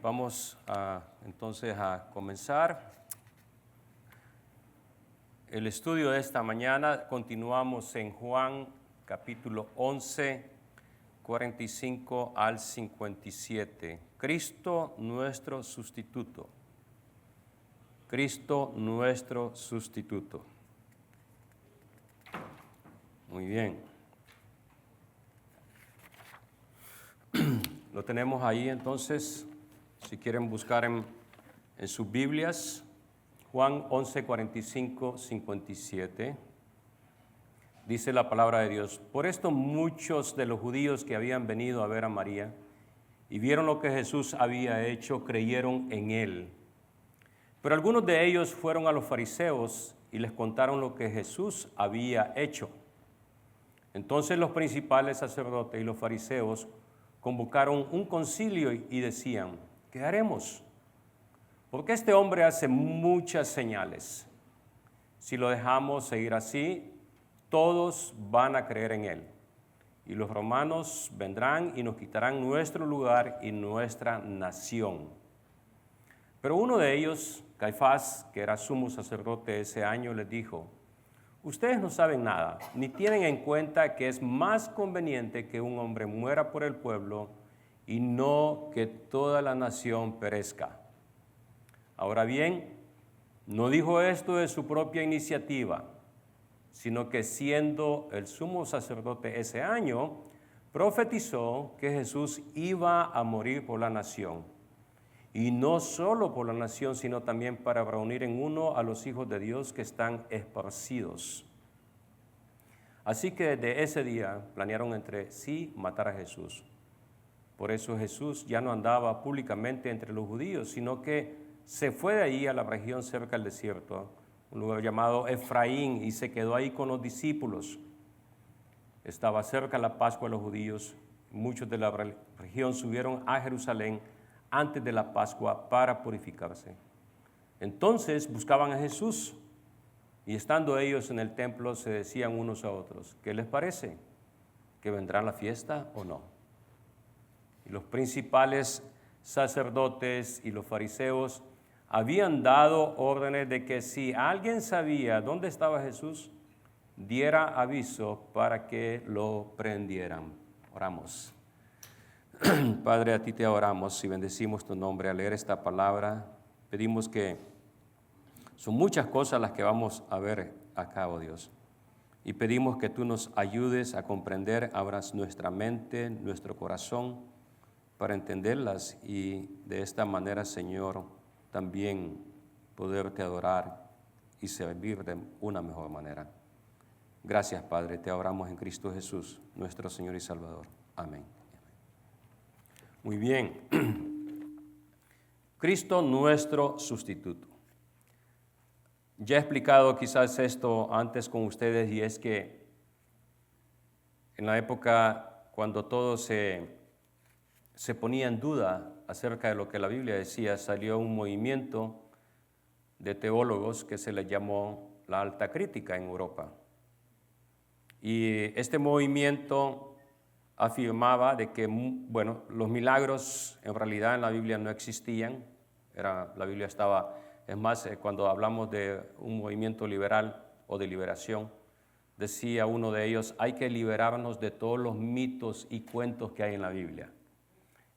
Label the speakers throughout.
Speaker 1: Vamos entonces a comenzar el estudio de esta mañana. Continuamos en Juan capítulo 11, 45 al 57. Cristo nuestro sustituto. Cristo nuestro sustituto. Muy bien. Lo tenemos ahí entonces, si quieren buscar en sus Biblias, Juan 11, 45, 57. Dice la palabra de Dios: por esto muchos de los judíos que habían venido a ver a María y vieron lo que Jesús había hecho, creyeron en él. Pero algunos de ellos fueron a los fariseos y les contaron lo que Jesús había hecho. Entonces los principales sacerdotes y los fariseos convocaron un concilio y decían: ¿qué haremos? Porque este hombre hace muchas señales. Si lo dejamos seguir así, todos van a creer en él. Y los romanos vendrán y nos quitarán nuestro lugar y nuestra nación. Pero uno de ellos, Caifás, que era sumo sacerdote ese año, les dijo: ustedes no saben nada, ni tienen en cuenta que es más conveniente que un hombre muera por el pueblo y no que toda la nación perezca. Ahora bien, no dijo esto de su propia iniciativa, sino que siendo el sumo sacerdote ese año, profetizó que Jesús iba a morir por la nación. Y no solo por la nación, sino también para reunir en uno a los hijos de Dios que están esparcidos. Así que desde ese día planearon entre sí matar a Jesús. Por eso Jesús ya no andaba públicamente entre los judíos, sino que se fue de allí a la región cerca del desierto, un lugar llamado Efraín, y se quedó ahí con los discípulos. Estaba cerca la Pascua de los judíos. Muchos de la región subieron a Jerusalén antes de la Pascua para purificarse. Entonces buscaban a Jesús, y estando ellos en el templo se decían unos a otros: ¿qué les parece? ¿Que vendrá la fiesta o no? Y los principales sacerdotes y los fariseos habían dado órdenes de que si alguien sabía dónde estaba Jesús, diera aviso para que lo prendieran. Oramos. Padre, a ti te oramos y bendecimos tu nombre. Al leer esta palabra, pedimos que son muchas cosas las que vamos a ver acá, oh Dios. Y pedimos que tú nos ayudes a comprender, abras nuestra mente, nuestro corazón, para entenderlas y de esta manera, Señor, también poderte adorar y servir de una mejor manera. Gracias, Padre, te oramos en Cristo Jesús, nuestro Señor y Salvador. Amén. Muy bien. Cristo nuestro sustituto. Ya he explicado quizás esto antes con ustedes, y es que en la época cuando todo se ponía en duda acerca de lo que la Biblia decía, salió un movimiento de teólogos que se le llamó la alta crítica en Europa. Y este movimiento afirmaba de que, los milagros en realidad en la Biblia no existían. La Biblia estaba, es más, cuando hablamos de un movimiento liberal o de liberación, decía uno de ellos: hay que liberarnos de todos los mitos y cuentos que hay en la Biblia.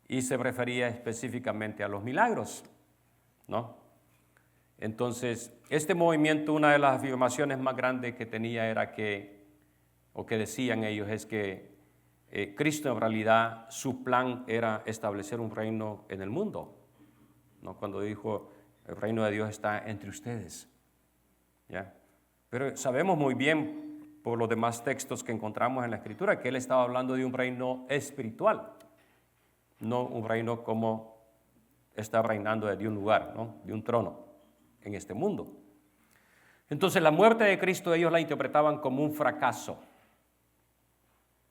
Speaker 1: Y se refería específicamente a los milagros, ¿no? Entonces, este movimiento, una de las afirmaciones más grandes que tenía era que decían ellos, es que Cristo en realidad, su plan era establecer un reino en el mundo, ¿no? Cuando dijo: el reino de Dios está entre ustedes, ¿ya? Pero sabemos muy bien, por los demás textos que encontramos en la Escritura, que él estaba hablando de un reino espiritual, no un reino como está reinando desde un lugar, ¿no? De un trono en este mundo. Entonces la muerte de Cristo ellos la interpretaban como un fracaso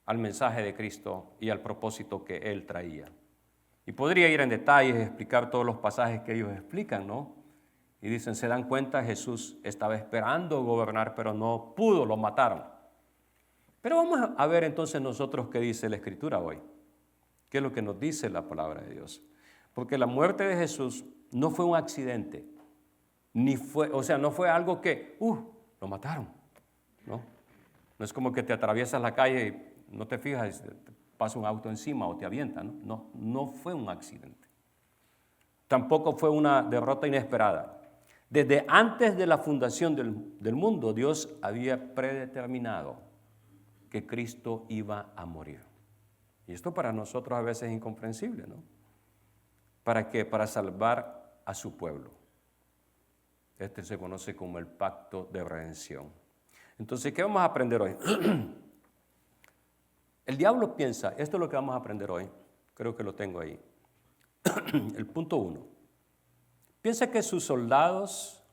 Speaker 1: al mensaje de Cristo y al propósito que él traía. Y podría ir en detalles y explicar todos los pasajes que ellos explican, ¿no? Y dicen, se dan cuenta, Jesús estaba esperando gobernar, pero no pudo, lo mataron. Pero vamos a ver entonces nosotros qué dice la Escritura hoy. ¿Qué es lo que nos dice la palabra de Dios? Porque la muerte de Jesús no fue un accidente, no fue algo que, lo mataron, ¿no? No es como que te atraviesas la calle y no te fijas, te pasa un auto encima o te avienta, ¿no? No fue un accidente. Tampoco fue una derrota inesperada. Desde antes de la fundación del mundo, Dios había predeterminado que Cristo iba a morir. Y esto para nosotros a veces es incomprensible, ¿no? ¿Para qué? Para salvar a su pueblo. Este se conoce como el pacto de redención. Entonces, ¿qué vamos a aprender hoy? El diablo piensa, esto es lo que vamos a aprender hoy, creo que lo tengo ahí. El punto 1. Piensa que sus soldados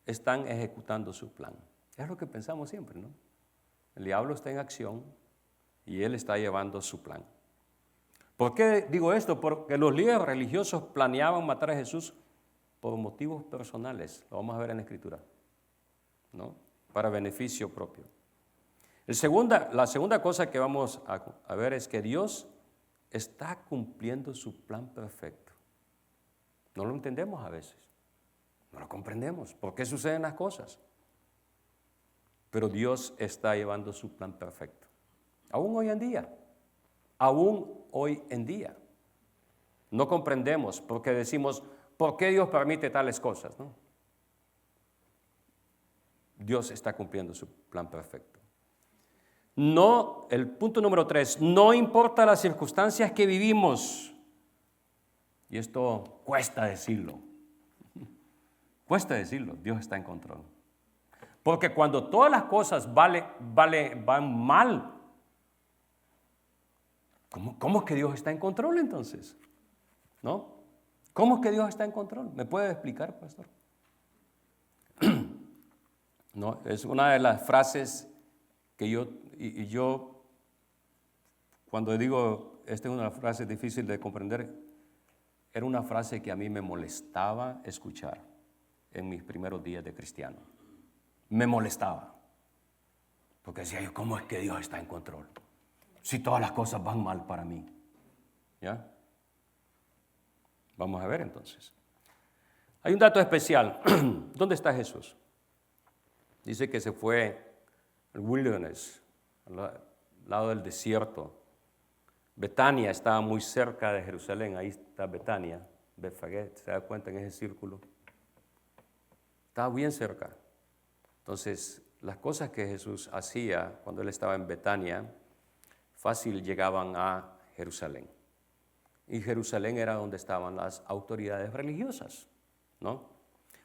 Speaker 1: están ejecutando su plan. Es lo que pensamos siempre, ¿no? El diablo está en acción y él está llevando su plan. ¿Por qué digo esto? Porque los líderes religiosos planeaban matar a Jesús por motivos personales. Lo vamos a ver en la Escritura, ¿no? Para beneficio propio. La segunda cosa que vamos a ver es que Dios está cumpliendo su plan perfecto. No lo entendemos a veces, no lo comprendemos. ¿Por qué suceden las cosas? Pero Dios está llevando su plan perfecto. Aún hoy en día. No comprendemos porque decimos, ¿por qué Dios permite tales cosas? ¿No? Dios está cumpliendo su plan perfecto. No, el punto número 3, no importa las circunstancias que vivimos. Y esto cuesta decirlo. Cuesta decirlo, Dios está en control. Porque cuando todas las cosas van mal, ¿cómo es que Dios está en control entonces? ¿No? ¿Cómo es que Dios está en control? ¿Me puede explicar, pastor? No, es una de las frases que yo, cuando digo, esta es una frase difícil de comprender, era una frase que a mí me molestaba escuchar en mis primeros días de cristiano. Me molestaba, porque decía yo, ¿cómo es que Dios está en control? Si todas las cosas van mal para mí. ¿Ya? Vamos a ver entonces. Hay un dato especial. ¿Dónde está Jesús? Dice que se fue al wilderness, al lado del desierto. Betania estaba muy cerca de Jerusalén. Ahí está Betania. Betfagé, ¿se da cuenta en ese círculo? Estaba bien cerca. Entonces, las cosas que Jesús hacía cuando él estaba en Betania, fácil llegaban a Jerusalén. Y Jerusalén era donde estaban las autoridades religiosas, ¿no?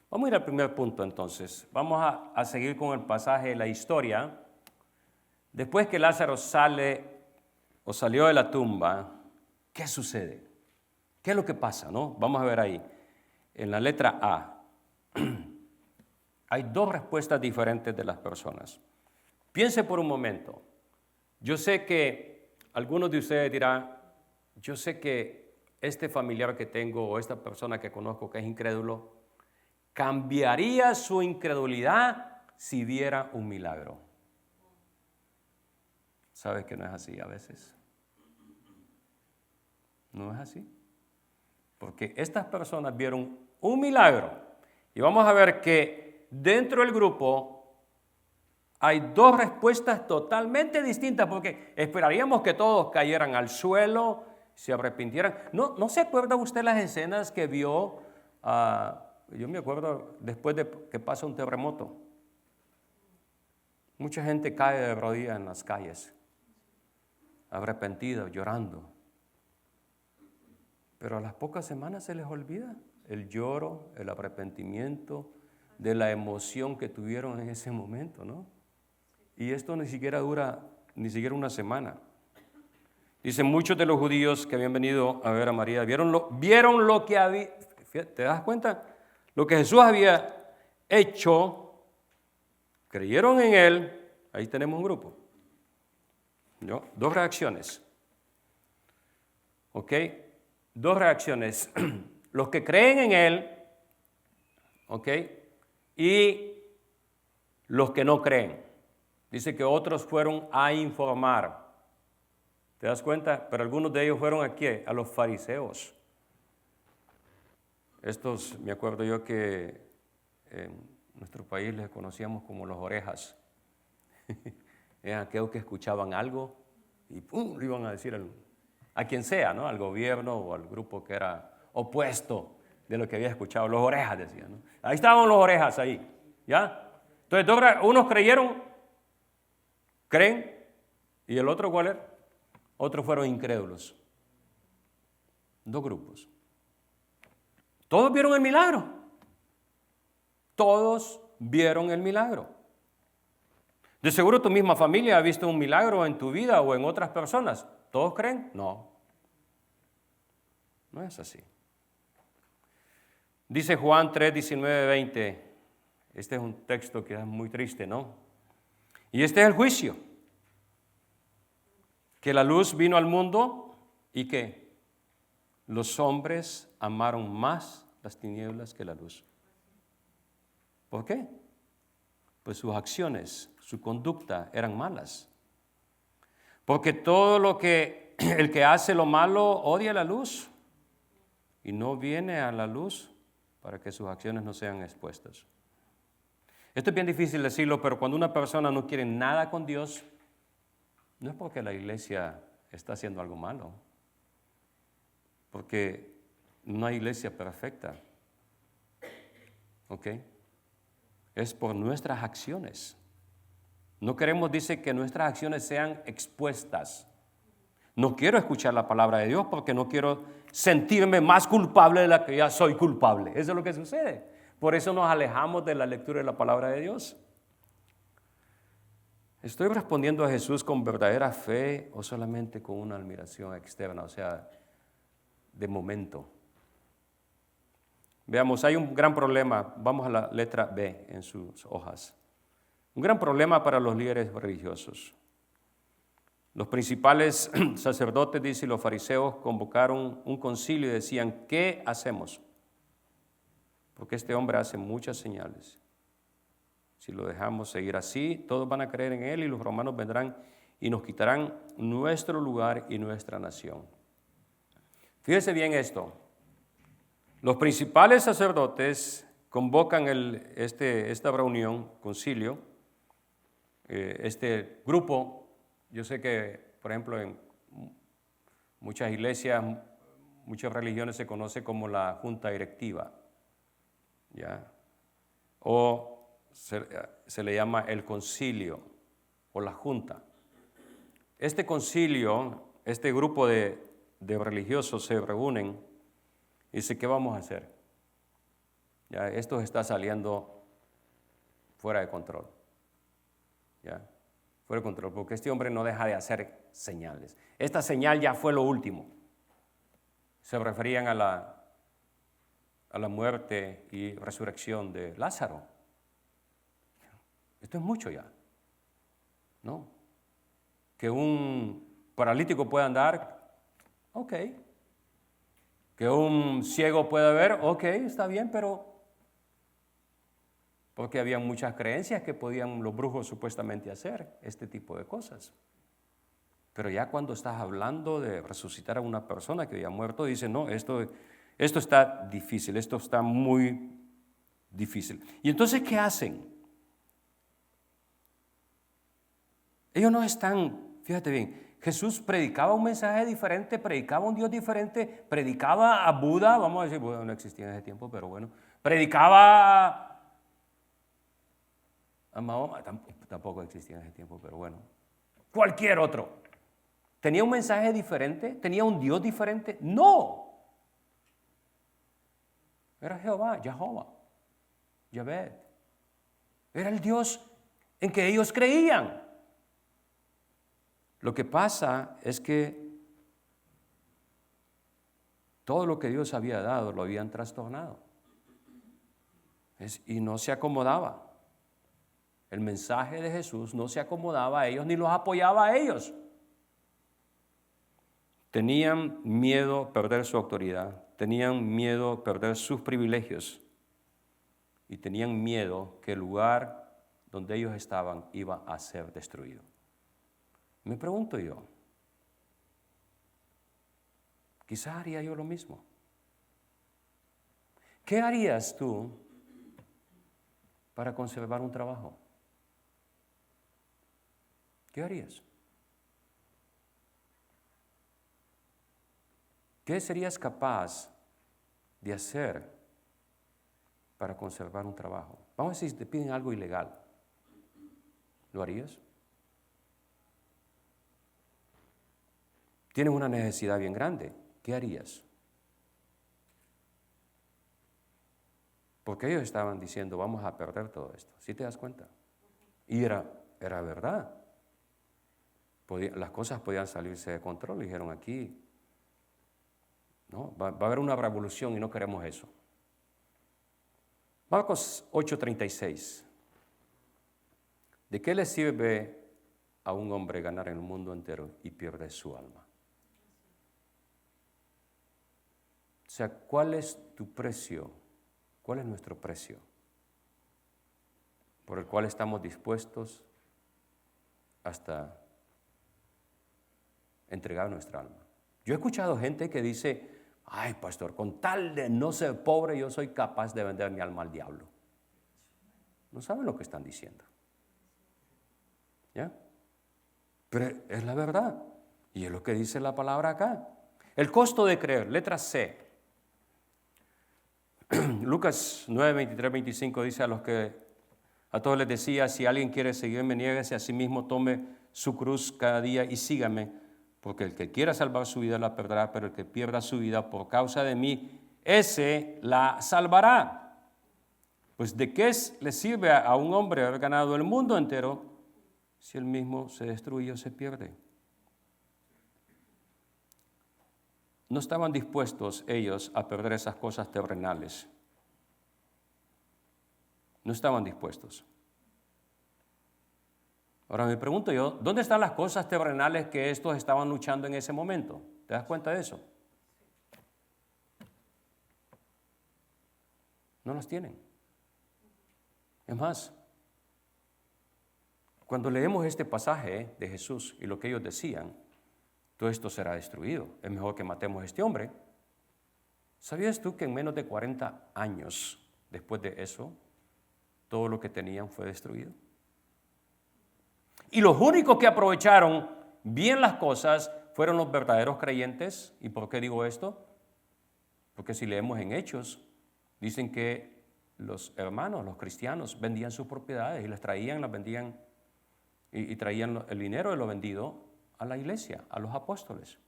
Speaker 1: Vamos a ir al primer punto entonces. Vamos a seguir con el pasaje de la historia. Después que Lázaro salió de la tumba, ¿qué sucede? ¿Qué es lo que pasa, no? Vamos a ver ahí. En la letra A, hay dos respuestas diferentes de las personas. Piense por un momento. Yo sé que algunos de ustedes dirán, yo sé que este familiar que tengo o esta persona que conozco que es incrédulo, cambiaría su incredulidad si viera un milagro. ¿Sabes que no es así a veces? No es así. Porque estas personas vieron un milagro. Y vamos a ver que dentro del grupo hay dos respuestas totalmente distintas, porque esperaríamos que todos cayeran al suelo, se arrepintieran. ¿No se acuerda usted las escenas que vio? Yo me acuerdo después de que pasa un terremoto. Mucha gente cae de rodillas en las calles, arrepentida, llorando. Pero a las pocas semanas se les olvida el lloro, el arrepentimiento, de la emoción que tuvieron en ese momento, ¿no? Y esto ni siquiera dura una semana. Dicen muchos de los judíos que habían venido a ver a María, vieron lo que había, ¿te das cuenta? Lo que Jesús había hecho, creyeron en él, ahí tenemos un grupo. ¿No? Dos reacciones. ¿Ok? Dos reacciones. Los que creen en él, ¿ok? Y los que no creen. Dice que otros fueron a informar. ¿Te das cuenta? Pero algunos de ellos fueron aquí, a los fariseos. Estos, me acuerdo yo que en nuestro país les conocíamos como los orejas. Eran aquellos que escuchaban algo y ¡pum!, le iban a decir a quien sea, ¿no? Al gobierno o al grupo que era opuesto de lo que había escuchado. Los orejas decían, ¿no? Ahí estaban los orejas ahí, ¿ya? Entonces, unos creen, y el otro, ¿cuál era? Otros fueron incrédulos. Dos grupos. Todos vieron el milagro. Todos vieron el milagro. De seguro tu misma familia ha visto un milagro en tu vida o en otras personas. ¿Todos creen? No. No es así. Dice Juan 3, 19, 20. Este es un texto que es muy triste, ¿no? Y este es el juicio. Que la luz vino al mundo y que los hombres amaron más las tinieblas que la luz. ¿Por qué? Pues sus acciones, su conducta eran malas. Porque el que hace lo malo odia la luz y no viene a la luz para que sus acciones no sean expuestas. Esto es bien difícil decirlo, pero cuando una persona no quiere nada con Dios, no es porque la iglesia está haciendo algo malo, porque no hay iglesia perfecta, ¿ok? Es por nuestras acciones. No queremos, dice, que nuestras acciones sean expuestas. No quiero escuchar la palabra de Dios porque no quiero sentirme más culpable de la que ya soy culpable. Eso es lo que sucede. Por eso nos alejamos de la lectura de la palabra de Dios. ¿Estoy respondiendo a Jesús con verdadera fe o solamente con una admiración externa, o sea, de momento? Veamos, hay un gran problema. Vamos a la letra B en sus hojas. Un gran problema para los líderes religiosos. Los principales sacerdotes, dice, y los fariseos convocaron un concilio y decían, ¿qué hacemos? Porque este hombre hace muchas señales. Si lo dejamos seguir así, todos van a creer en él y los romanos vendrán y nos quitarán nuestro lugar y nuestra nación. Fíjese bien esto. Los principales sacerdotes convocan esta reunión, concilio, este grupo. Yo sé que, por ejemplo, en muchas iglesias, muchas religiones se conoce como la junta directiva, ¿ya? O se le llama el concilio o la junta. Este concilio, este grupo de religiosos se reúnen y dice, ¿qué vamos a hacer? Ya, esto está saliendo fuera de control. ¿Ya? Fuera de control, porque este hombre no deja de hacer señales. Esta señal ya fue lo último. Se referían a la muerte y resurrección de Lázaro. Esto es mucho ya, ¿no? Que un paralítico pueda andar, ok. Que un ciego pueda ver, ok, está bien, pero porque había muchas creencias que podían los brujos supuestamente hacer este tipo de cosas. Pero ya cuando estás hablando de resucitar a una persona que había muerto, dice, no, esto está difícil, esto está muy difícil. ¿Y entonces qué hacen? Ellos no están, fíjate bien, Jesús predicaba un mensaje diferente, predicaba un Dios diferente, predicaba a Buda, vamos a decir, Buda no existía en ese tiempo, pero bueno, predicaba a Mahoma, tampoco existía en ese tiempo, pero bueno, cualquier otro. ¿Tenía un mensaje diferente? ¿Tenía un Dios diferente? No. Era Jehová, Yahvé. Era el Dios en que ellos creían. Lo que pasa es que todo lo que Dios había dado lo habían trastornado. Y no se acomodaba. El mensaje de Jesús no se acomodaba a ellos ni los apoyaba a ellos. Tenían miedo perder su autoridad, tenían miedo perder sus privilegios y tenían miedo que el lugar donde ellos estaban iba a ser destruido. Me pregunto yo, quizás haría yo lo mismo. ¿Qué harías tú para conservar un trabajo? ¿Qué harías? ¿Qué serías capaz de hacer para conservar un trabajo? Vamos a decir, si te piden algo ilegal, ¿lo harías? Tienes una necesidad bien grande, ¿qué harías? Porque ellos estaban diciendo, vamos a perder todo esto. ¿Sí te das cuenta? Y era verdad. Las cosas podían salirse de control. Dijeron aquí, no, va a haber una revolución y no queremos eso. Marcos 8:36. ¿De qué le sirve a un hombre ganar el mundo entero y pierde su alma? O sea, ¿cuál es tu precio? ¿Cuál es nuestro precio? Por el cual estamos dispuestos hasta entregar nuestra alma. Yo he escuchado gente que dice, ay, pastor, con tal de no ser pobre, yo soy capaz de vender mi alma al diablo. No saben lo que están diciendo. ¿Ya? Pero es la verdad. Y es lo que dice la palabra acá. El costo de creer, letra C. Lucas 9, 23, 25 dice a todos les decía, si alguien quiere seguirme, niéguese a sí mismo, tome su cruz cada día y sígame, porque el que quiera salvar su vida la perderá, pero el que pierda su vida por causa de mí, ese la salvará. Pues ¿de qué le sirve a un hombre haber ganado el mundo entero si él mismo se destruye o se pierde? No estaban dispuestos ellos a perder esas cosas terrenales. No estaban dispuestos. Ahora me pregunto yo, ¿dónde están las cosas terrenales que estos estaban luchando en ese momento? ¿Te das cuenta de eso? No las tienen. Es más, cuando leemos este pasaje de Jesús y lo que ellos decían, todo esto será destruido. Es mejor que matemos a este hombre. ¿Sabías tú que en menos de 40 años después de eso, todo lo que tenían fue destruido? Y los únicos que aprovecharon bien las cosas fueron los verdaderos creyentes. ¿Y por qué digo esto? Porque si leemos en Hechos, dicen que los hermanos, los cristianos, vendían sus propiedades y las traían, las vendían y traían el dinero de lo vendido a la iglesia, a los apóstoles.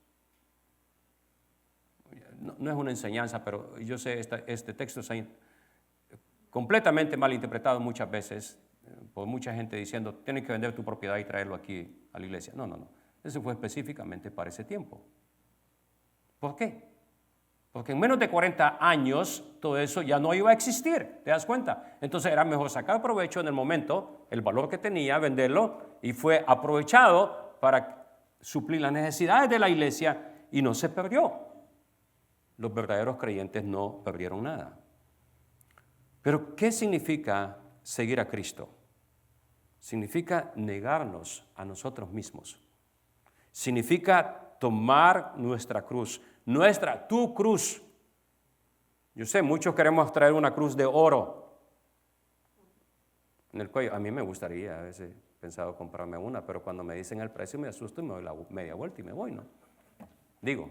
Speaker 1: No es una enseñanza, pero yo sé este texto se ha completamente mal interpretado muchas veces por mucha gente diciendo, tienes que vender tu propiedad y traerlo aquí a la iglesia. No. Eso fue específicamente para ese tiempo. ¿Por qué? Porque en menos de 40 años todo eso ya no iba a existir, ¿te das cuenta? Entonces era mejor sacar provecho en el momento, el valor que tenía, venderlo, y fue aprovechado para suplir las necesidades de la iglesia y no se perdió. Los verdaderos creyentes no perdieron nada. Pero ¿qué significa seguir a Cristo? Significa negarnos a nosotros mismos. Significa tomar nuestra cruz, tu cruz. Yo sé, muchos queremos traer una cruz de oro en el cuello. A mí me gustaría, a veces he pensado comprarme una, pero cuando me dicen el precio me asusto y me doy la media vuelta y me voy, ¿no? Digo,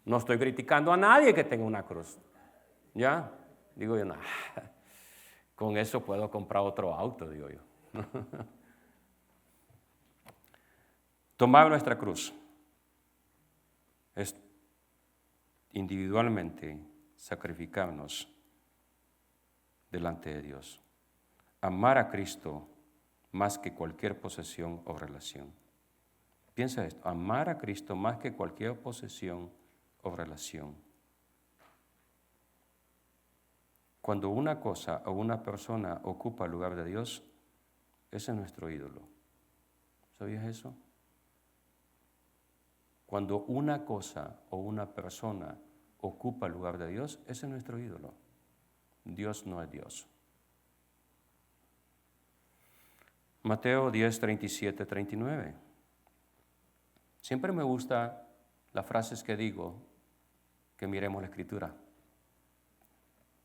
Speaker 1: no estoy criticando a nadie que tenga una cruz. ¿Ya? Digo yo, no, con eso puedo comprar otro auto, digo yo. Tomar nuestra cruz es individualmente sacrificarnos delante de Dios. Amar a Cristo más que cualquier posesión o relación. Piensa esto, amar a Cristo más que cualquier posesión o relación. Cuando una cosa o una persona ocupa el lugar de Dios, ese es nuestro ídolo. ¿Sabías eso? Cuando una cosa o una persona ocupa el lugar de Dios, ese es nuestro ídolo. Dios no es Dios. Mateo 10, 37, 39. Siempre me gusta las frases que digo, que miremos la Escritura,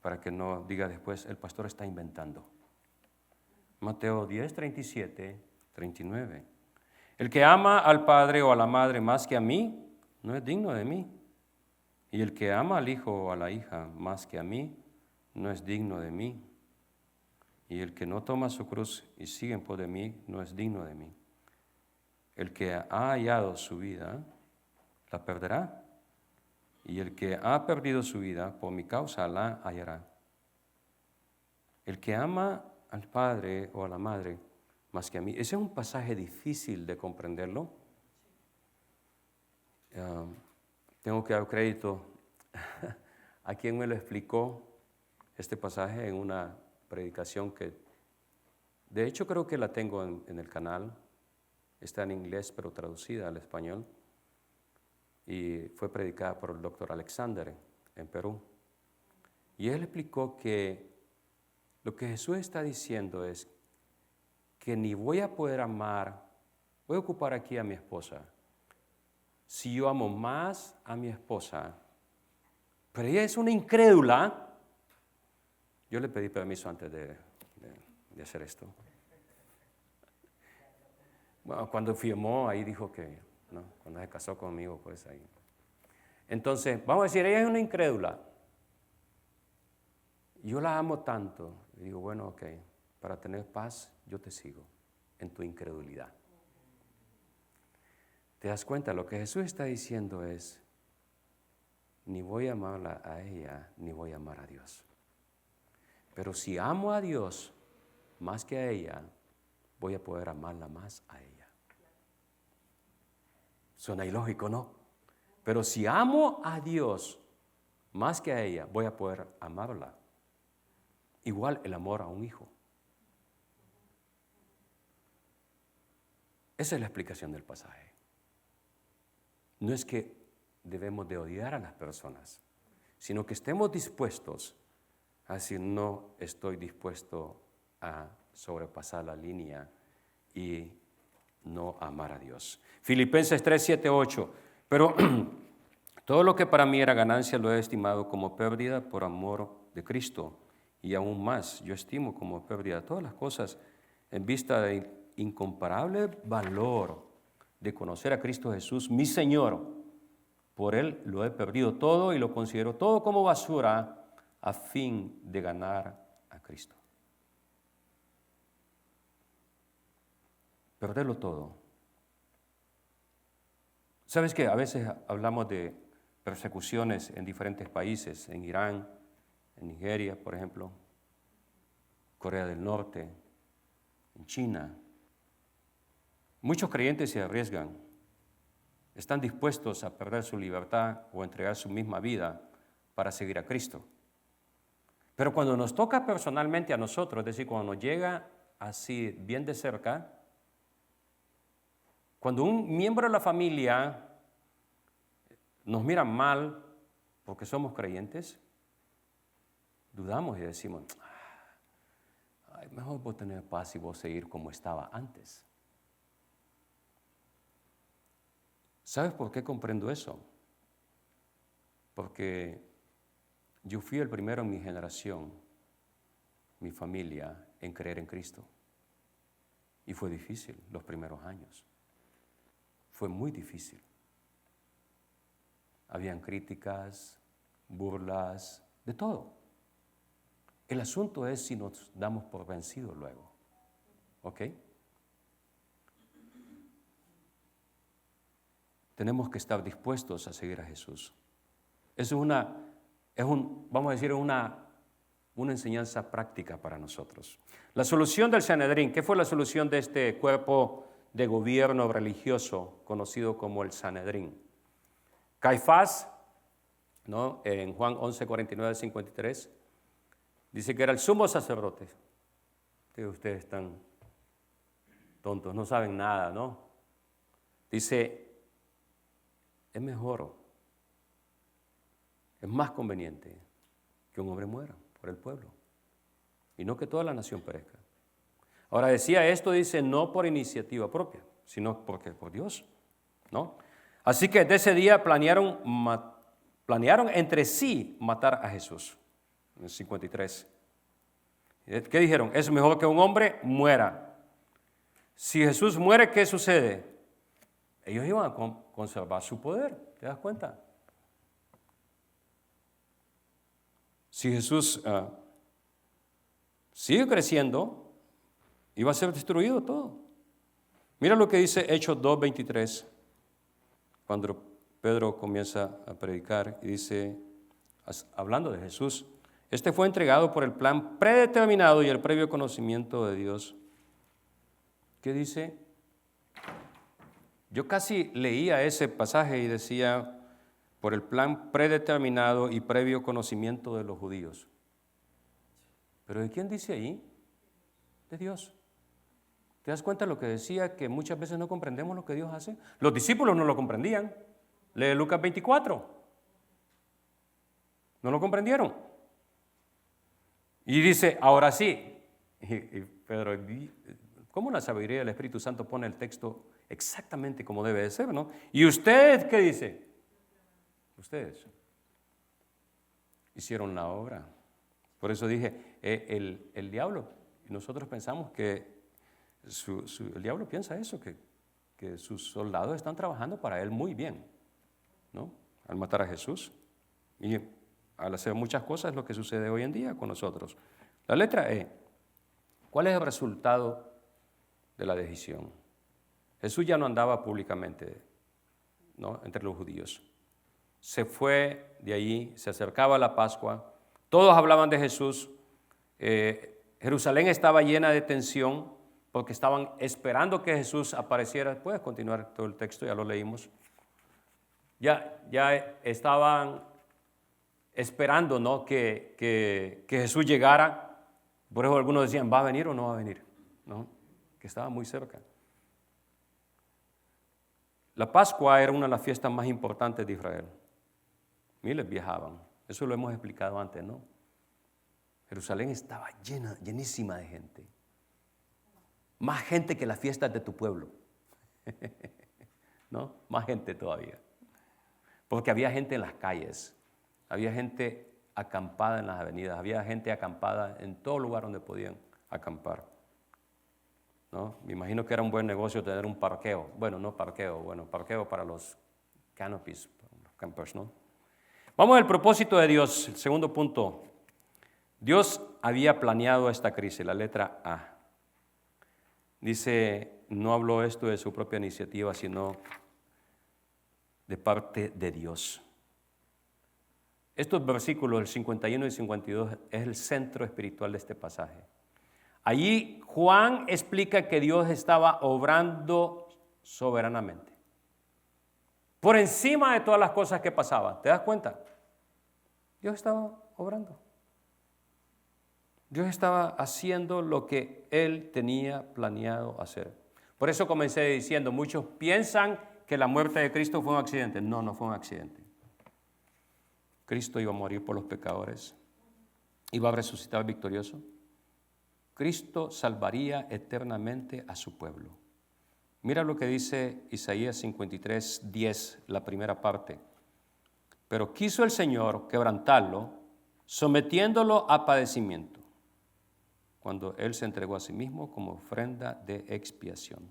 Speaker 1: para que no diga después, el pastor está inventando. Mateo 10, 37, 39. El que ama al padre o a la madre más que a mí, no es digno de mí. Y el que ama al hijo o a la hija más que a mí, no es digno de mí. Y el que no toma su cruz y sigue en pos de mí, no es digno de mí. El que ha hallado su vida, la perderá. Y el que ha perdido su vida, por mi causa, la hallará. El que ama al padre o a la madre más que a mí. Ese es un pasaje difícil de comprenderlo. Tengo que dar crédito a quien me lo explicó este pasaje en una predicación que, de hecho, creo que la tengo en el canal. Está en inglés, pero traducida al español. Y fue predicada por el doctor Alexander en Perú. Y él explicó que lo que Jesús está diciendo es que ni voy a poder amar, voy a ocupar aquí a mi esposa, si yo amo más a mi esposa, pero ella es una incrédula. Yo le pedí permiso antes de hacer esto. Bueno, cuando firmó, ahí dijo que, ¿no? Cuando se casó conmigo, pues ahí. Entonces, vamos a decir, ella es una incrédula. Yo la amo tanto. Y digo, bueno, ok, para tener paz, yo te sigo en tu incredulidad. ¿Te das cuenta? Lo que Jesús está diciendo es, ni voy a amarla a ella, ni voy a amar a Dios. Pero si amo a Dios más que a ella, voy a poder amarla más a ella. Suena ilógico, ¿no? Pero si amo a Dios más que a ella, voy a poder amarla. Igual el amor a un hijo. Esa es la explicación del pasaje. No es que debemos de odiar a las personas, sino que estemos dispuestos a decir, no estoy dispuesto a sobrepasar la línea y no amar a Dios. Filipenses 3, 7, 8. Pero todo lo que para mí era ganancia lo he estimado como pérdida por amor de Cristo. Y aún más, yo estimo como pérdida todas las cosas en vista del incomparable valor de conocer a Cristo Jesús, mi Señor. Por Él lo he perdido todo y lo considero todo como basura a fin de ganar a Cristo. Perderlo todo. ¿Sabes qué? A veces hablamos de persecuciones en diferentes países, en Irán, en Nigeria, por ejemplo, Corea del Norte, en China. Muchos creyentes se arriesgan, están dispuestos a perder su libertad o entregar su misma vida para seguir a Cristo. Pero cuando nos toca personalmente a nosotros, es decir, cuando nos llega así bien de cerca, cuando un miembro de la familia nos mira mal porque somos creyentes, dudamos y decimos, ay, mejor vos tener paz y vos seguir como estaba antes. ¿Sabes por qué comprendo eso? Porque yo fui el primero en mi generación, mi familia, en creer en Cristo. Y fue difícil los primeros años. Fue muy difícil. Habían críticas, burlas, de todo. El asunto es si nos damos por vencidos luego. ¿Ok? Tenemos que estar dispuestos a seguir a Jesús. Vamos a decir, una enseñanza práctica para nosotros. La solución del Sanedrín, ¿qué fue la solución de este cuerpo de gobierno religioso conocido como el Sanedrín? Caifás, ¿no? En Juan 11, 49, 53, dice que era el sumo sacerdote. Ustedes están tontos, no saben nada, ¿no? Dice, es mejor, es más conveniente que un hombre muera por el pueblo y no que toda la nación perezca. Ahora decía esto, dice, no por iniciativa propia, sino porque por Dios, ¿no? Así que desde ese día planearon entre sí matar a Jesús. en el 53. ¿Qué dijeron? Es mejor que un hombre muera. Si Jesús muere, ¿qué sucede? Ellos iban a conservar su poder, ¿te das cuenta? Si Jesús sigue creciendo, iba a ser destruido todo. Mira lo que dice Hechos 2:23, cuando Pedro comienza a predicar y dice, hablando de Jesús, este fue entregado por el plan predeterminado y el previo conocimiento de Dios. ¿Qué dice? Yo casi leía ese pasaje y decía, por el plan predeterminado y previo conocimiento de los judíos. ¿Pero de quién dice ahí? De Dios. ¿Te das cuenta de lo que decía? Que muchas veces no comprendemos lo que Dios hace. Los discípulos no lo comprendían. Lee Lucas 24. No lo comprendieron. Y dice, ahora sí. Y Pedro, ¿cómo la sabiduría del Espíritu Santo pone el texto exactamente como debe de ser, no? ¿Y usted qué dice? Ustedes hicieron la obra. Por eso dije, el diablo, y nosotros pensamos que el diablo piensa eso, que sus soldados están trabajando para él muy bien, ¿no? Al matar a Jesús. Y al hacer muchas cosas es lo que sucede hoy en día con nosotros. La letra E. ¿Cuál es el resultado de la decisión? Jesús ya no andaba públicamente, ¿no?, entre los judíos. Se fue de allí, se acercaba la Pascua, todos hablaban de Jesús. Jerusalén estaba llena de tensión porque estaban esperando que Jesús apareciera. Puedes continuar todo el texto, ya lo leímos. Ya estaban esperando, ¿no?, que Jesús llegara. Por eso algunos decían, ¿va a venir o no va a venir? ¿No? Que estaba muy cerca. La Pascua era una de las fiestas más importantes de Israel. Miles viajaban. Eso lo hemos explicado antes, ¿no? Jerusalén estaba llenísima de gente. Más gente que las fiestas de tu pueblo. ¿No? Más gente todavía. Porque había gente en las calles. Había gente acampada en las avenidas. Había gente acampada en todo lugar donde podían acampar, ¿no? Me imagino que era un buen negocio tener un parqueo. Bueno, no parqueo, parqueo para los canopies, los campers, ¿no? Vamos al propósito de Dios, el segundo punto. Dios había planeado esta crisis, la letra A. Dice, no habló esto de su propia iniciativa, sino de parte de Dios. Estos versículos, el 51 y 52, es el centro espiritual de este pasaje. Allí Juan explica que Dios estaba obrando soberanamente, por encima de todas las cosas que pasaban. ¿Te das cuenta? Dios estaba obrando. Dios estaba haciendo lo que Él tenía planeado hacer. Por eso comencé diciendo, muchos piensan que la muerte de Cristo fue un accidente. No, no fue un accidente. Cristo iba a morir por los pecadores, iba a resucitar victorioso. Cristo salvaría eternamente a su pueblo. Mira lo que dice Isaías 53:10, la primera parte. Pero quiso el Señor quebrantarlo, sometiéndolo a padecimiento, cuando Él se entregó a sí mismo como ofrenda de expiación.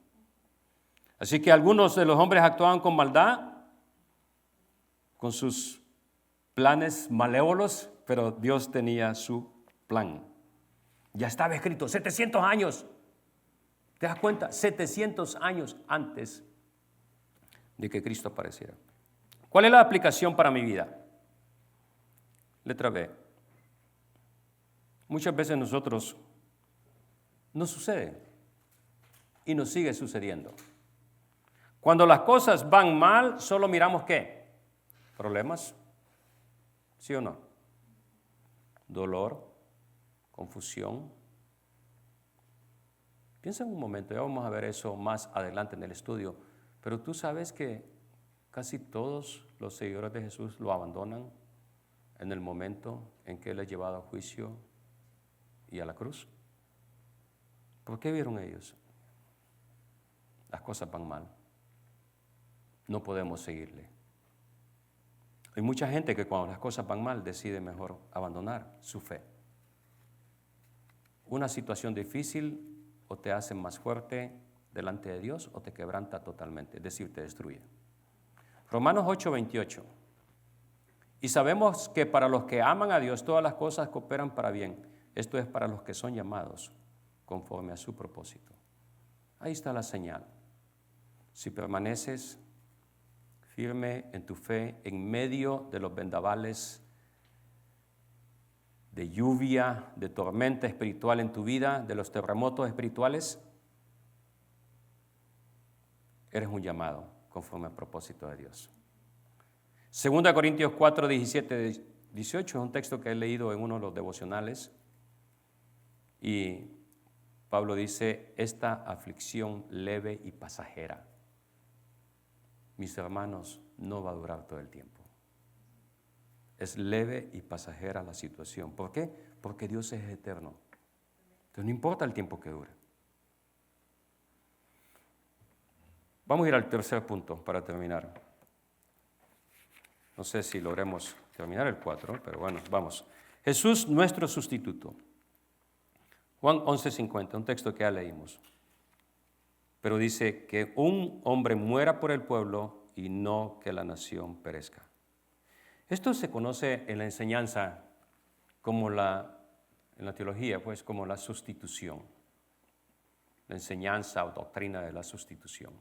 Speaker 1: Así que algunos de los hombres actuaban con maldad, con sus planes malévolos, pero Dios tenía su plan. Ya estaba escrito 700 años. ¿Te das cuenta? 700 años antes de que Cristo apareciera. ¿Cuál es la aplicación para mi vida? Letra B. Muchas veces nosotros nos sucede y nos sigue sucediendo. Cuando las cosas van mal, solo miramos ¿qué? Problemas. ¿Sí o no? Dolor, confusión. Piensa en un momento, ya vamos a ver eso más adelante en el estudio, pero tú sabes que casi todos los seguidores de Jesús lo abandonan en el momento en que Él es llevado a juicio y a la cruz. ¿Por qué vieron ellos? Las cosas van mal. No podemos seguirle. Hay mucha gente que cuando las cosas van mal decide mejor abandonar su fe. Una situación difícil o te hace más fuerte delante de Dios o te quebranta totalmente, es decir, te destruye. Romanos 8:28. Y sabemos que para los que aman a Dios todas las cosas cooperan para bien. Esto es para los que son llamados conforme a su propósito. Ahí está la señal. Si permaneces firme en tu fe en medio de los vendavales de lluvia, de tormenta espiritual en tu vida, de los terremotos espirituales, eres un llamado conforme al propósito de Dios. 2 Corintios 4, 17, 18 es un texto que he leído en uno de los devocionales y Pablo dice, esta aflicción leve y pasajera, mis hermanos, no va a durar todo el tiempo. Es leve y pasajera la situación. ¿Por qué? Porque Dios es eterno. Entonces no importa el tiempo que dure. Vamos a ir al tercer punto para terminar. No sé si logremos terminar el 4, pero bueno, vamos. Jesús, nuestro sustituto. Juan 11:50, un texto que ya leímos. Pero dice que un hombre muera por el pueblo y no que la nación perezca. Esto se conoce en la enseñanza como en la teología, pues como la sustitución. La enseñanza o doctrina de la sustitución.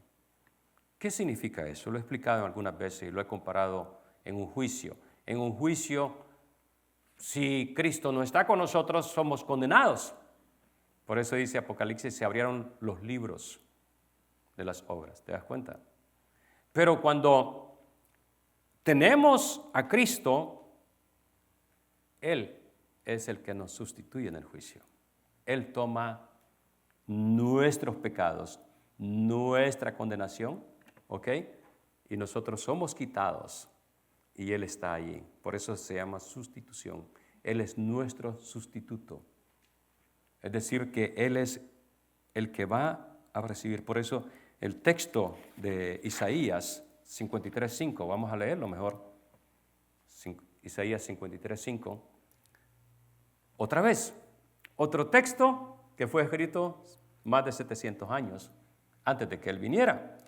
Speaker 1: ¿Qué significa eso? Lo he explicado algunas veces y lo he comparado en un juicio. En un juicio, si Cristo no está con nosotros, somos condenados. Por eso dice Apocalipsis, se abrieron los libros de las obras. ¿Te das cuenta? Pero cuando tenemos a Cristo, Él es el que nos sustituye en el juicio. Él toma nuestros pecados, nuestra condenación, ¿ok? Y nosotros somos quitados y Él está allí. Por eso se llama sustitución. Él es nuestro sustituto. Es decir, que Él es el que va a recibir. Por eso el texto de Isaías 53:5, vamos a leerlo mejor. Isaías 53:5. Otra vez, otro texto que fue escrito más de 700 años antes de que Él viniera.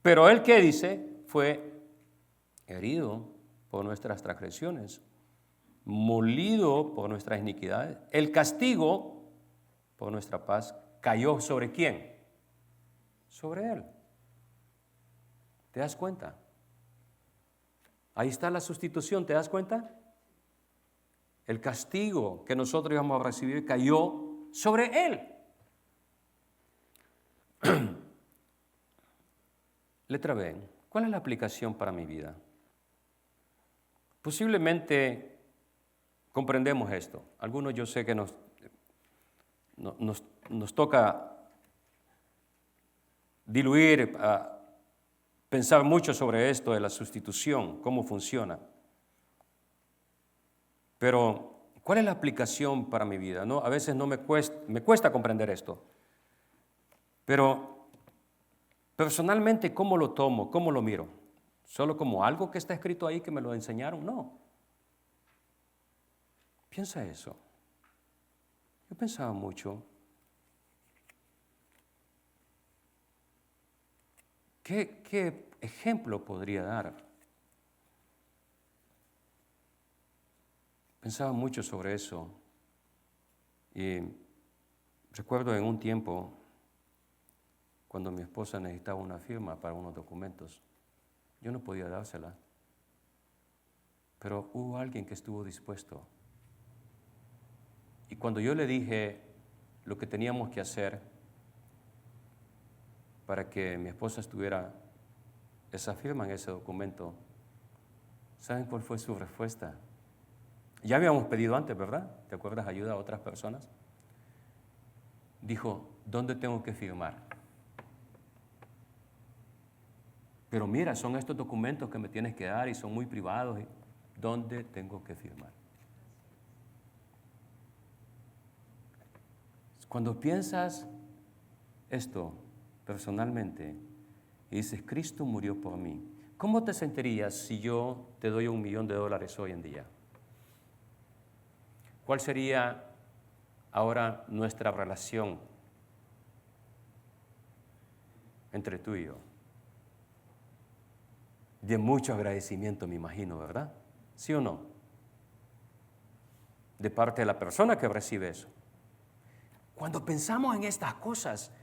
Speaker 1: Pero Él, ¿qué dice? Fue herido por nuestras transgresiones, molido por nuestras iniquidades. El castigo por nuestra paz cayó ¿sobre quién? Sobre Él. ¿Te das cuenta? Ahí está la sustitución, ¿te das cuenta? El castigo que nosotros íbamos a recibir cayó sobre Él. Letra B. ¿Cuál es la aplicación para mi vida? Posiblemente comprendemos esto. Algunos yo sé que nos toca diluir, pensar mucho sobre esto de la sustitución, cómo funciona. Pero, ¿cuál es la aplicación para mi vida? ¿No? A veces me cuesta comprender esto. Pero, personalmente, ¿cómo lo tomo? ¿Cómo lo miro? ¿Solo como algo que está escrito ahí que me lo enseñaron? No. Piensa eso. Yo pensaba mucho. ¿Qué ejemplo podría dar? Pensaba mucho sobre eso y recuerdo en un tiempo cuando mi esposa necesitaba una firma para unos documentos, yo no podía dársela, pero hubo alguien que estuvo dispuesto. Y cuando yo le dije lo que teníamos que hacer para que mi esposa estuviera esa firma en ese documento, ¿saben cuál fue su respuesta? Ya habíamos pedido antes, ¿verdad? ¿Te acuerdas? Ayuda a otras personas. Dijo, ¿dónde tengo que firmar? Pero mira, son estos documentos que me tienes que dar y son muy privados. ¿Dónde tengo que firmar? Cuando piensas esto personalmente y dices, Cristo murió por mí, ¿Cómo te sentirías si yo te doy $1 millón hoy en día? ¿Cuál sería ahora nuestra relación entre tú y yo? De mucho agradecimiento, me imagino, ¿verdad? ¿Sí o no? De parte de la persona que recibe eso. Cuando pensamos en estas cosas,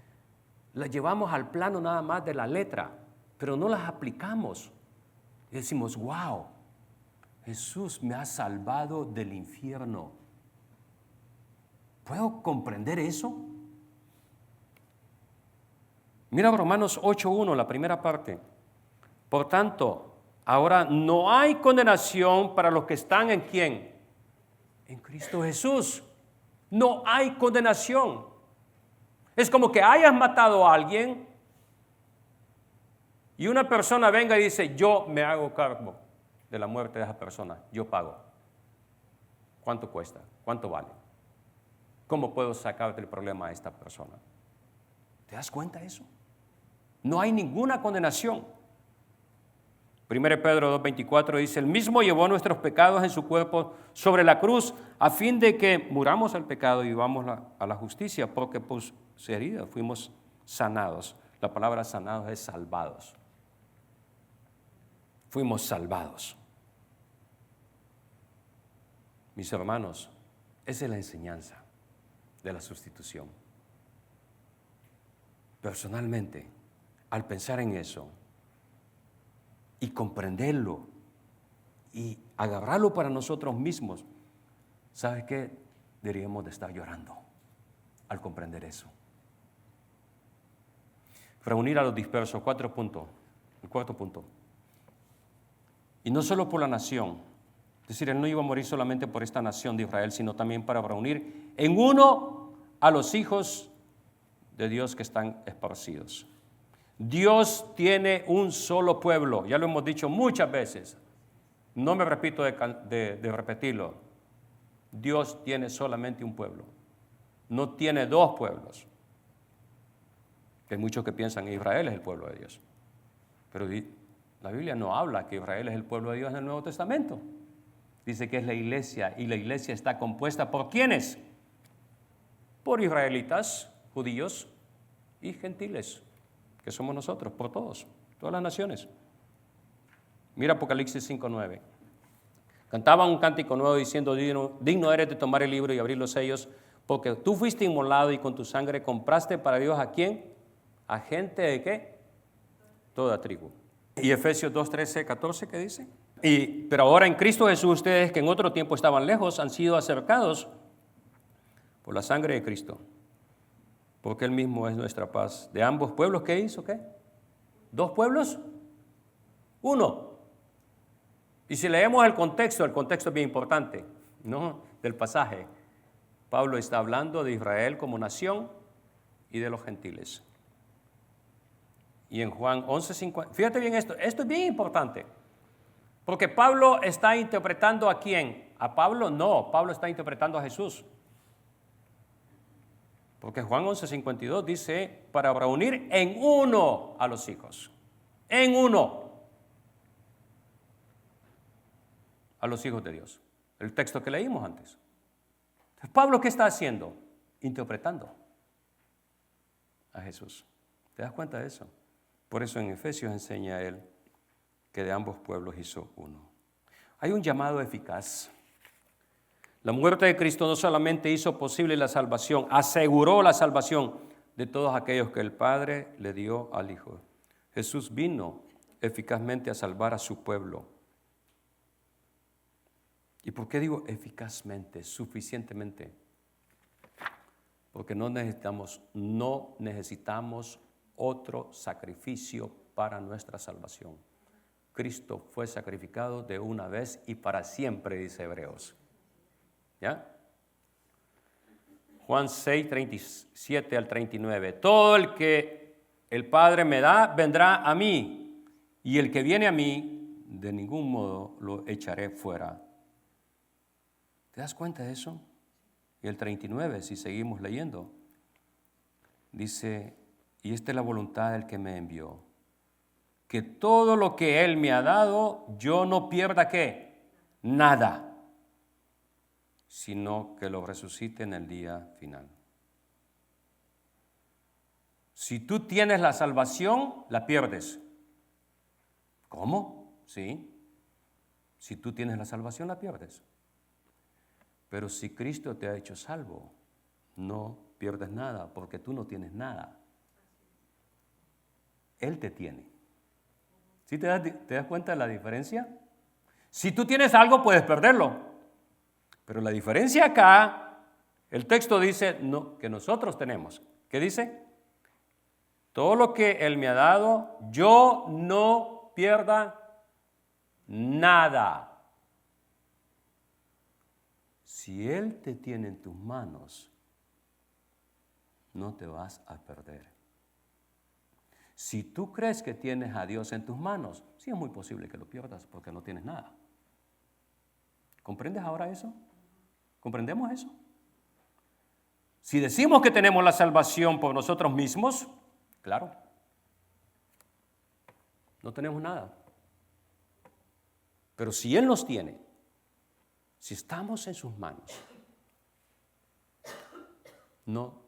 Speaker 1: las llevamos al plano nada más de la letra, pero no las aplicamos. Y decimos, wow, Jesús me ha salvado del infierno. ¿Puedo comprender eso? Mira Romanos 8:1, la primera parte. Por tanto, ahora no hay condenación para los que están en ¿quién? En Cristo Jesús. No hay condenación. Es como que hayas matado a alguien y una persona venga y dice, yo me hago cargo de la muerte de esa persona, yo pago. ¿Cuánto cuesta? ¿Cuánto vale? ¿Cómo puedo sacarte el problema a esta persona? ¿Te das cuenta de eso? No hay ninguna condenación. 1 Pedro 2:24 dice, el mismo llevó nuestros pecados en su cuerpo sobre la cruz, a fin de que muramos al pecado y vivamos a la justicia, porque por su herida fuimos sanados. La palabra sanados es salvados. Fuimos salvados. Mis hermanos, esa es la enseñanza de la sustitución. Personalmente, al pensar en eso y comprenderlo y agarrarlo para nosotros mismos, ¿sabes qué? Deberíamos de estar llorando al comprender eso. Reunir a los dispersos, 4 puntos. El cuarto punto. Y no solo por la nación, es decir, Él no iba a morir solamente por esta nación de Israel, sino también para reunir en uno a los hijos de Dios que están esparcidos. Dios tiene un solo pueblo, ya lo hemos dicho muchas veces, no me repito de repetirlo. Dios tiene solamente un pueblo, no tiene dos pueblos. Hay muchos que piensan que Israel es el pueblo de Dios, pero la Biblia no habla que Israel es el pueblo de Dios en el Nuevo Testamento. Dice que es la iglesia, y la iglesia está compuesta ¿por quiénes? Por israelitas, judíos y gentiles, que somos nosotros, por todas las naciones. Mira Apocalipsis 5:9. Cantaban un cántico nuevo diciendo, digno eres de tomar el libro y abrir los sellos, porque tú fuiste inmolado y con tu sangre compraste para Dios ¿a quién? A gente de ¿qué? Toda tribu. Y Efesios 2:13-14, ¿qué dice? Pero ahora en Cristo Jesús ustedes que en otro tiempo estaban lejos han sido acercados por la sangre de Cristo, porque Él mismo es nuestra paz. De ambos pueblos, ¿qué hizo? ¿Qué? ¿Dos pueblos? Uno. Y si leemos el contexto es bien importante, ¿no? Del pasaje. Pablo está hablando de Israel como nación y de los gentiles. Y en Juan 11:50, fíjate bien esto es bien importante, porque Pablo está interpretando ¿a quién? ¿A Pablo? No, Pablo está interpretando a Jesús. Porque Juan 11:52 dice, para reunir en uno a los hijos, en uno, a los hijos de Dios. El texto que leímos antes. Entonces, Pablo, ¿qué está haciendo? Interpretando a Jesús. ¿Te das cuenta de eso? Por eso en Efesios enseña él que de ambos pueblos hizo uno. Hay un llamado eficaz. La muerte de Cristo no solamente hizo posible la salvación, aseguró la salvación de todos aquellos que el Padre le dio al Hijo. Jesús vino eficazmente a salvar a su pueblo. ¿Y por qué digo eficazmente, suficientemente? Porque no necesitamos otro sacrificio para nuestra salvación. Cristo fue sacrificado de una vez y para siempre, dice Hebreos. ¿Ya? Juan 6:37-39. Todo el que el Padre me da, vendrá a mí, y el que viene a mí, de ningún modo lo echaré fuera. ¿Te das cuenta de eso? Y el 39, si seguimos leyendo, dice, y esta es la voluntad del que me envió, que todo lo que Él me ha dado, yo no pierda ¿qué? Nada, sino que lo resucite en el día final. Si tú tienes la salvación, la pierdes. ¿Cómo? Sí. Si tú tienes la salvación, la pierdes. Pero si Cristo te ha hecho salvo, no pierdes nada, porque tú no tienes nada. Él te tiene. ¿Sí te das cuenta de la diferencia? Si tú tienes algo, puedes perderlo. Pero la diferencia acá, el texto dice no, que nosotros tenemos. ¿Qué dice? Todo lo que Él me ha dado, yo no pierda nada. Si Él te tiene en tus manos, no te vas a perder. Si tú crees que tienes a Dios en tus manos, sí es muy posible que lo pierdas porque no tienes nada. ¿Comprendes ahora eso? ¿Comprendemos eso? Si decimos que tenemos la salvación por nosotros mismos, claro, no tenemos nada. Pero si Él nos tiene, si estamos en sus manos, no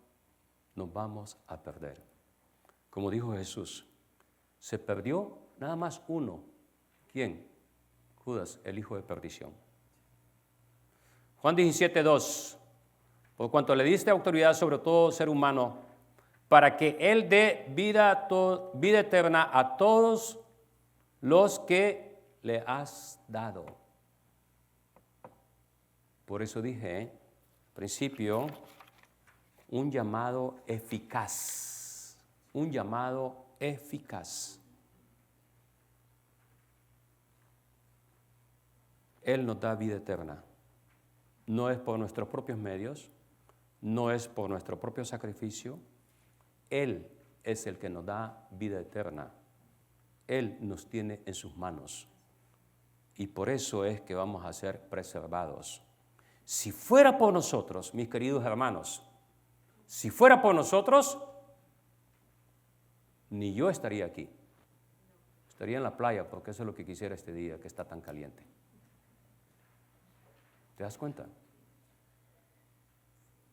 Speaker 1: nos vamos a perder. Como dijo Jesús, se perdió nada más uno. ¿Quién? Judas, el hijo de perdición. Juan 17:2. Por cuanto le diste autoridad sobre todo ser humano, para que Él dé vida eterna a todos los que le has dado. Por eso dije, al principio, un llamado eficaz. Un llamado eficaz. Él nos da vida eterna. No es por nuestros propios medios, no es por nuestro propio sacrificio. Él es el que nos da vida eterna. Él nos tiene en sus manos. Y por eso es que vamos a ser preservados. Si fuera por nosotros, mis queridos hermanos, si fuera por nosotros, ni yo estaría aquí. Estaría en la playa porque eso es lo que quisiera este día que está tan caliente. ¿Te das cuenta?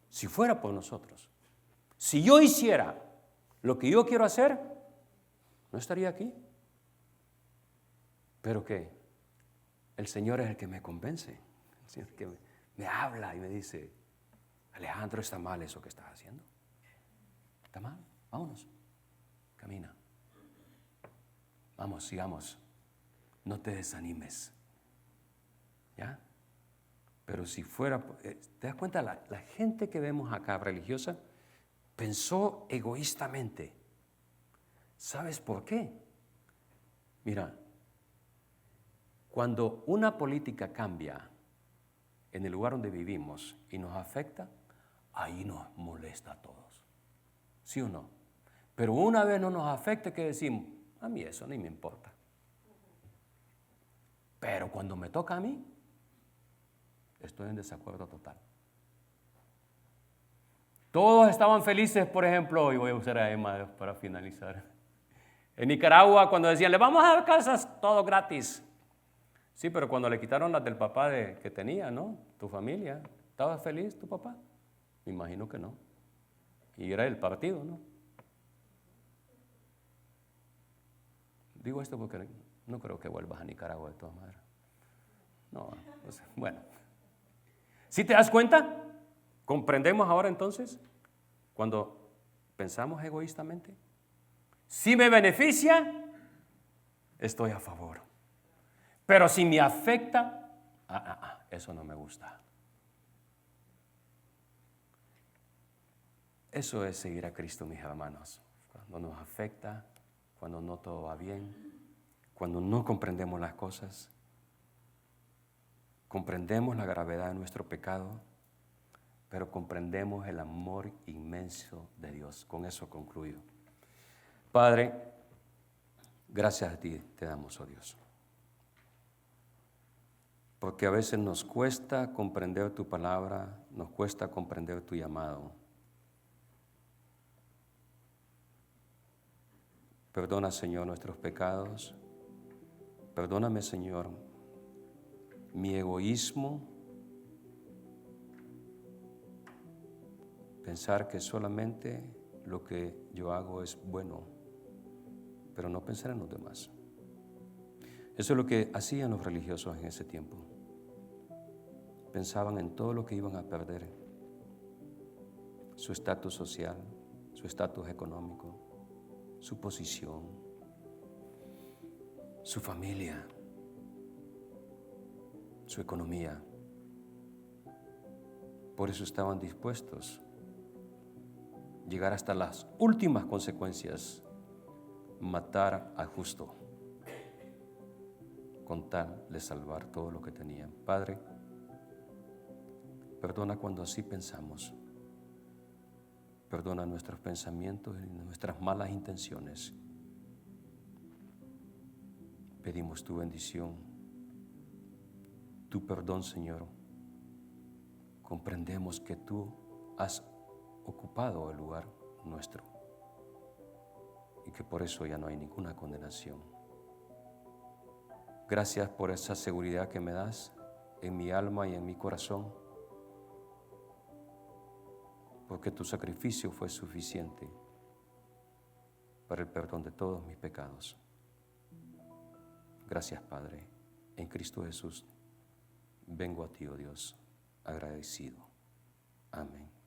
Speaker 1: Si fuera por nosotros, si yo hiciera lo que yo quiero hacer, no estaría aquí. Pero ¿qué? El Señor es el que me convence, el Señor que me habla y me dice, Alejandro, está mal eso que estás haciendo. Está mal, vámonos. Camina. Vamos, sigamos. No te desanimes. ¿Ya? Pero si fuera, ¿te das cuenta? La gente que vemos acá religiosa pensó egoístamente. ¿Sabes por qué? Mira, cuando una política cambia en el lugar donde vivimos y nos afecta, ahí nos molesta a todos. ¿Sí o no? Pero una vez no nos afecta, ¿qué decimos? A mí eso ni me importa. Pero cuando me toca a mí, estoy en desacuerdo total. Todos estaban felices, por ejemplo, y voy a usar a Emma para finalizar. En Nicaragua, cuando decían, le vamos a dar casas, todo gratis. Sí, pero cuando le quitaron las del papá que tenía, ¿no? Tu familia, ¿estaba feliz tu papá? Me imagino que no. Y era el partido, ¿no? Digo esto porque no creo que vuelvas a Nicaragua de todas maneras. No, pues, bueno. ¿Sí te das cuenta? ¿Comprendemos ahora entonces? Cuando pensamos egoístamente. Si me beneficia, estoy a favor. Pero si me afecta, eso no me gusta. Eso es seguir a Cristo, mis hermanos. Cuando nos afecta, cuando no todo va bien, cuando no comprendemos las cosas, comprendemos la gravedad de nuestro pecado, pero comprendemos el amor inmenso de Dios. Con eso concluyo. Padre, gracias a ti te damos, oh Dios. Porque a veces nos cuesta comprender tu palabra, nos cuesta comprender tu llamado. Perdona, Señor, nuestros pecados. Perdóname, Señor, mi egoísmo, pensar que solamente lo que yo hago es bueno, pero no pensar en los demás. Eso es lo que hacían los religiosos en ese tiempo. Pensaban en todo lo que iban a perder: su estatus social, su estatus económico, su posición, su familia, su economía. Por eso estaban dispuestos a llegar hasta las últimas consecuencias, matar al justo, con tal de salvar todo lo que tenían. Padre, perdona cuando así pensamos. Perdona nuestros pensamientos y nuestras malas intenciones. Pedimos tu bendición, tu perdón, Señor. Comprendemos que tú has ocupado el lugar nuestro y que por eso ya no hay ninguna condenación. Gracias por esa seguridad que me das en mi alma y en mi corazón, porque tu sacrificio fue suficiente para el perdón de todos mis pecados. Gracias, Padre. En Cristo Jesús vengo a ti, oh Dios, agradecido. Amén.